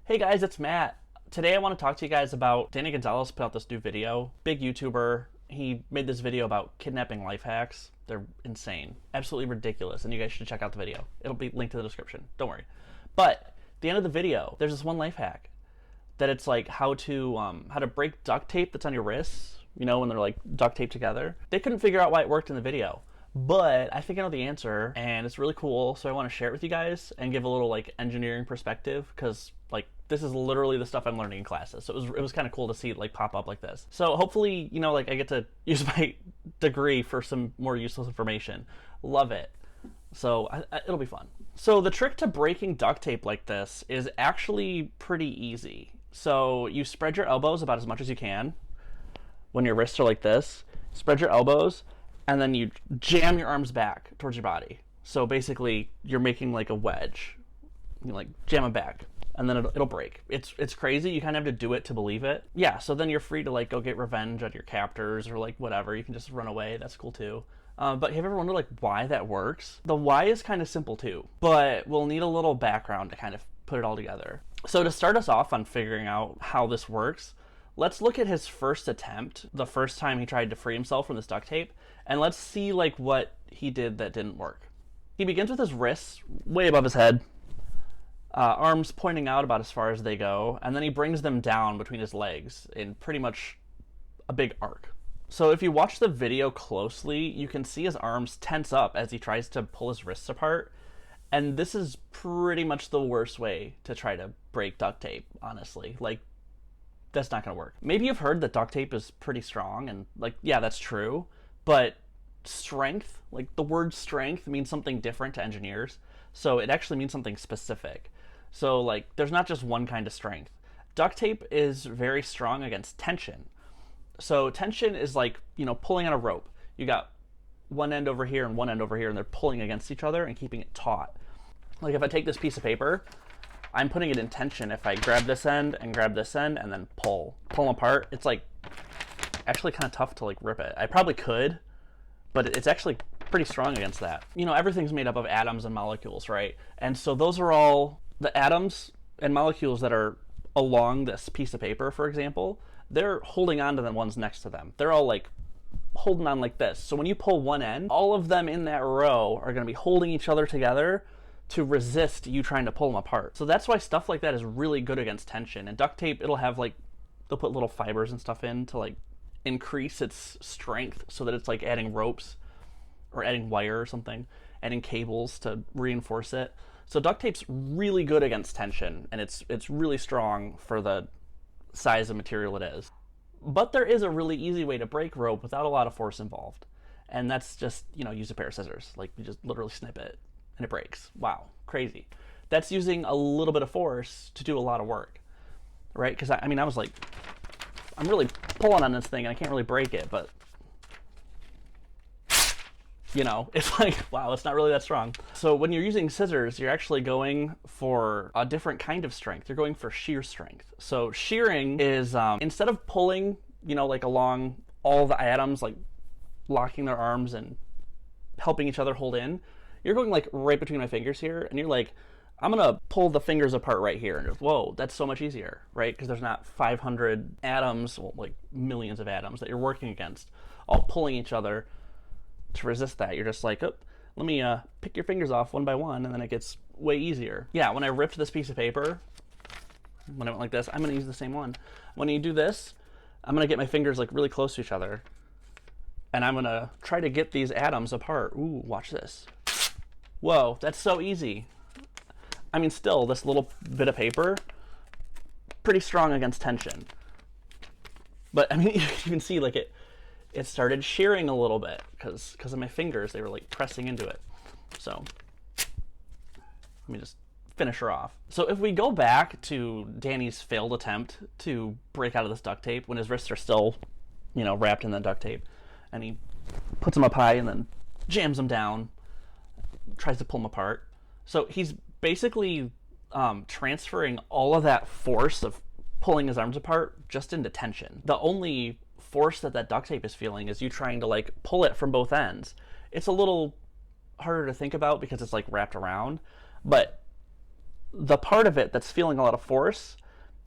Hey guys, it's Matt. Today I want to talk to you guys about Danny Gonzales put out this new video. Big YouTuber. He made this video about kidnapping life hacks. They're insane. Absolutely ridiculous, and you guys should check out the video. It'll be linked in the description. Don't worry. But at the end of the video, there's this one life hack that it's like how to break duct tape that's on your wrists, you know, when they're like duct taped together. They couldn't figure out why it worked in the video. But I think I know the answer, and it's really cool, so I want to share it with you guys and give a little like engineering perspective, because like this is literally the stuff I'm learning in classes. So it was kind of cool to see it like pop up like this. So hopefully, you know, like I get to use my degree for some more useless information. Love it. So it'll be fun. So the trick to breaking duct tape like this is actually pretty easy. So you spread your elbows about as much as you can when your wrists are like this. Spread your elbows, and then you jam your arms back towards your body. So basically, you're making like a wedge. You like jam them back, and then it'll break. It's crazy. You kind of have to do it to believe it. Yeah. So then you're free to like go get revenge on your captors or like whatever. You can just run away. That's cool too. But have you ever wondered like why that works? The why is kind of simple too, but we'll need a little background to kind of put it all together. So to start us off on figuring out how this works, let's look at his first attempt, the first time he tried to free himself from this duct tape, and let's see like what he did that didn't work. He begins with his wrists way above his head, arms pointing out about as far as they go, and then he brings them down between his legs in pretty much a big arc. So if you watch the video closely, you can see his arms tense up as he tries to pull his wrists apart, and this is pretty much the worst way to try to break duct tape, honestly. Like, that's not going to work. Maybe you've heard that duct tape is pretty strong, and like, yeah, that's true, but strength, like the word strength means something different to engineers, so it actually means something specific. So like, there's not just one kind of strength. Duct tape is very strong against tension. So tension is like, you know, pulling on a rope. You got one end over here and one end over here, and they're pulling against each other and keeping it taut. Like if I take this piece of paper, I'm putting it in tension. If I grab this end and grab this end and then pull them apart, it's like actually kind of tough to like rip it. I probably could, but it's actually pretty strong against that. You know, everything's made up of atoms and molecules, right? And so those are all the atoms and molecules that are along this piece of paper, for example, they're holding on to the ones next to them. They're all like holding on like this. So when you pull one end, all of them in that row are going to be holding each other together to resist you trying to pull them apart. So that's why stuff like that is really good against tension. And duct tape, it'll have like, they'll put little fibers and stuff in to like increase its strength, so that it's like adding ropes or adding wire or something, adding cables to reinforce it. So duct tape's really good against tension, and it's really strong for the size of material it is. But there is a really easy way to break rope without a lot of force involved, and that's just, you know, use a pair of scissors. Like, you just literally snip it and it breaks. Wow, crazy. That's using a little bit of force to do a lot of work, right? Because I mean, I was like, I'm really pulling on this thing and I can't really break it, but you know, it's like, wow, it's not really that strong. So when you're using scissors, you're actually going for a different kind of strength. You're going for shear strength. So shearing is, instead of pulling, you know, like along all the atoms, like locking their arms and helping each other hold in, you're going like right between my fingers here, and you're like, I'm gonna pull the fingers apart right here, and just, whoa, that's so much easier, right? Because there's not 500 atoms, well, like millions of atoms that you're working against, all pulling each other to resist that. You're just like, oh, let me pick your fingers off one by one, and then it gets way easier. Yeah, when I ripped this piece of paper, when I went like this, I'm gonna use the same one. When you do this, I'm gonna get my fingers like really close to each other, and I'm gonna try to get these atoms apart. Ooh, watch this. Whoa, that's so easy. I mean, still, this little bit of paper, pretty strong against tension. But I mean, you can see like it started shearing a little bit because of my fingers. They were like pressing into it. So let me just finish her off. So if we go back to Danny's failed attempt to break out of this duct tape when his wrists are still, you know, wrapped in the duct tape, and he puts them up high and then jams them down, tries to pull them apart. So he's basically transferring all of that force of pulling his arms apart just into tension. The only force that duct tape is feeling is you trying to like pull it from both ends. It's a little harder to think about because it's like wrapped around, but the part of it that's feeling a lot of force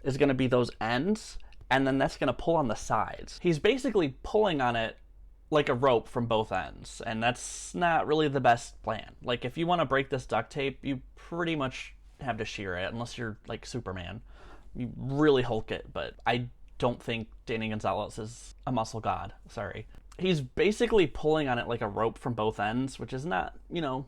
is going to be those ends, and then that's going to pull on the sides. He's basically pulling on it like a rope from both ends, and that's not really the best plan. Like, if you want to break this duct tape, you pretty much have to shear it, unless you're like Superman. You really Hulk it, but I don't think Danny Gonzales is a muscle god. Sorry. He's basically pulling on it like a rope from both ends, which is not, you know,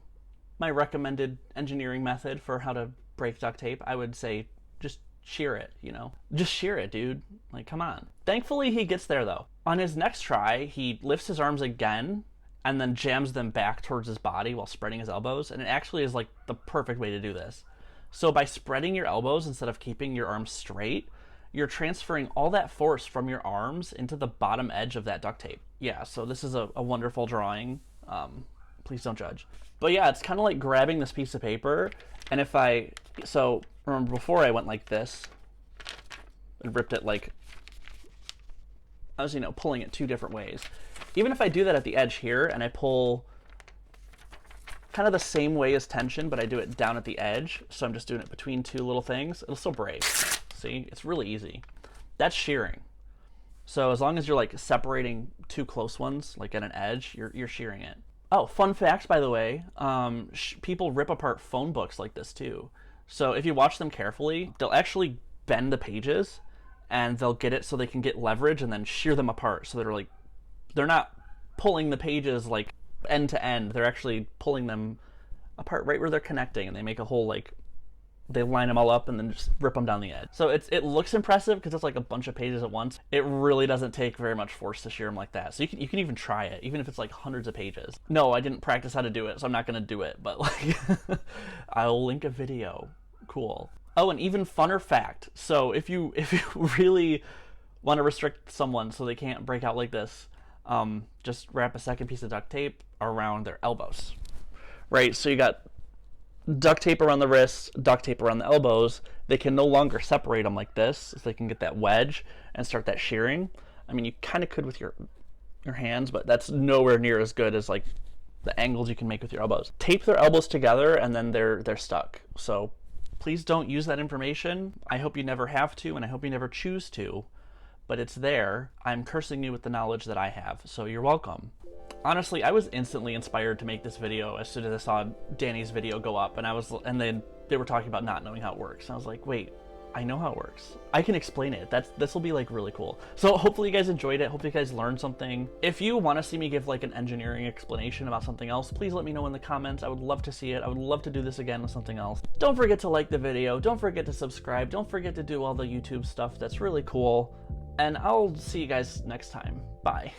my recommended engineering method for how to break duct tape. I would say just shear it, you know? Just shear it, dude. Like, come on. Thankfully, he gets there, though. On his next try, he lifts his arms again and then jams them back towards his body while spreading his elbows, and it actually is, like, the perfect way to do this. So by spreading your elbows instead of keeping your arms straight, you're transferring all that force from your arms into the bottom edge of that duct tape. Yeah, so this is a wonderful drawing. Please don't judge. But yeah, it's kind of like grabbing this piece of paper, and if so remember before I went like this and ripped it, like I was, you know, pulling it two different ways. Even if I do that at the edge here and I pull kind of the same way as tension, but I do it down at the edge, so I'm just doing it between two little things, it'll still break. See, it's really easy. That's shearing. So as long as you're like separating two close ones, like at an edge, you're shearing it. Oh, fun fact, by the way, people rip apart phone books like this too. So if you watch them carefully, they'll actually bend the pages, and they'll get it so they can get leverage and then shear them apart. So they're not pulling the pages like end to end. They're actually pulling them apart right where they're connecting, and they make a whole, like, they line them all up and then just rip them down the edge. So it looks impressive because it's like a bunch of pages at once. It really doesn't take very much force to shear them like that. So you can even try it, even if it's like hundreds of pages. No, I didn't practice how to do it, so I'm not gonna do it, but like, I'll link a video. Cool. Oh, and even funner fact. So if you really want to restrict someone so they can't break out like this, just wrap a second piece of duct tape around their elbows. Right, so you got duct tape around the wrists, duct tape around the elbows. They can no longer separate them like this, so they can get that wedge and start that shearing. I mean, you kind of could with your hands, but that's nowhere near as good as like the angles you can make with your elbows. Tape their elbows together, and then they're stuck. So please don't use that information. I hope you never have to, and I hope you never choose to, but it's there. I'm cursing you with the knowledge that I have, so you're welcome. Honestly, I was instantly inspired to make this video as soon as I saw Danny's video go up, and then they were talking about not knowing how it works. And I was like, wait, I know how it works. I can explain it. This will be like really cool. So hopefully you guys enjoyed it. Hopefully you guys learned something. If you want to see me give like an engineering explanation about something else, please let me know in the comments. I would love to see it. I would love to do this again with something else. Don't forget to like the video. Don't forget to subscribe. Don't forget to do all the YouTube stuff. That's really cool. And I'll see you guys next time. Bye.